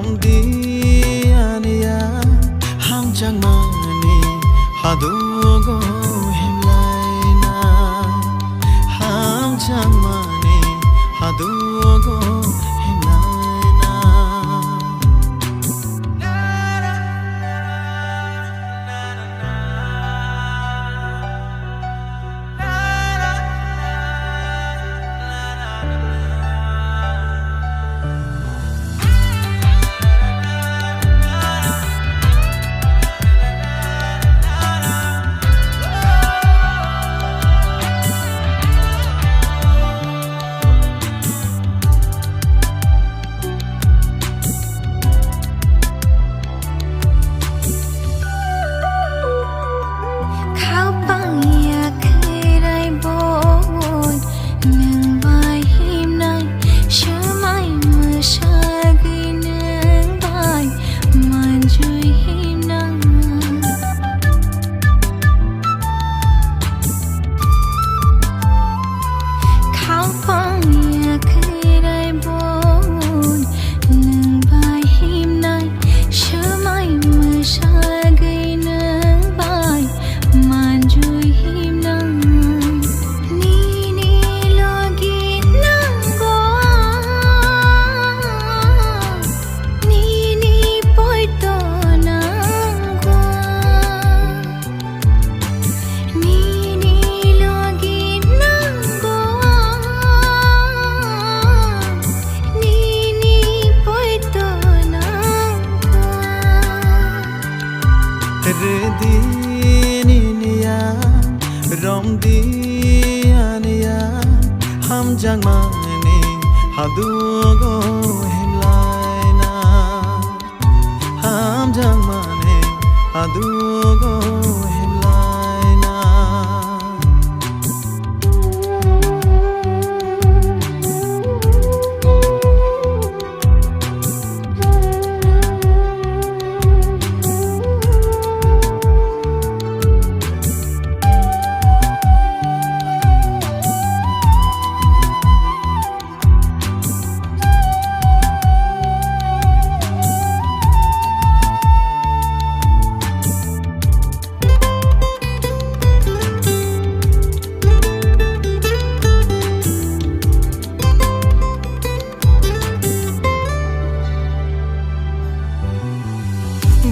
Rwdi ania ham chang mani hadugo himlaina ham chang mani hadugo himlaina Rwdi nini Rwdi ania ham jang mani hadugo himlaina ham jang mani hadugo himlaina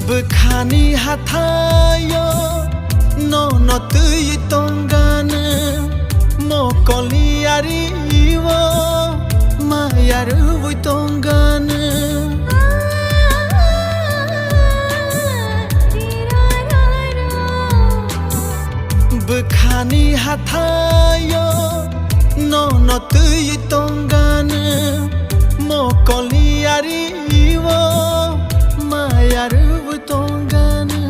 Bukhani hatayo no tui tongana mokoli ariwo mayaru vui tongana Bukhani hatayo no tui tongana mokoli ariwo mayaru tongana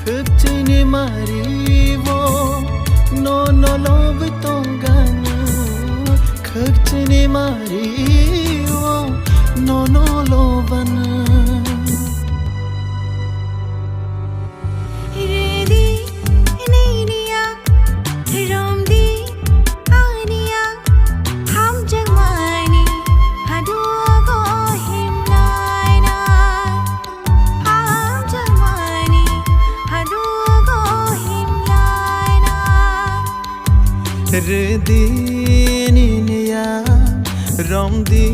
khutini marivo no love tongana khutini marivo no lovana Rwdi nini Rwdi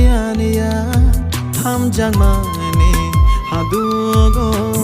ania ham jang mani hadugo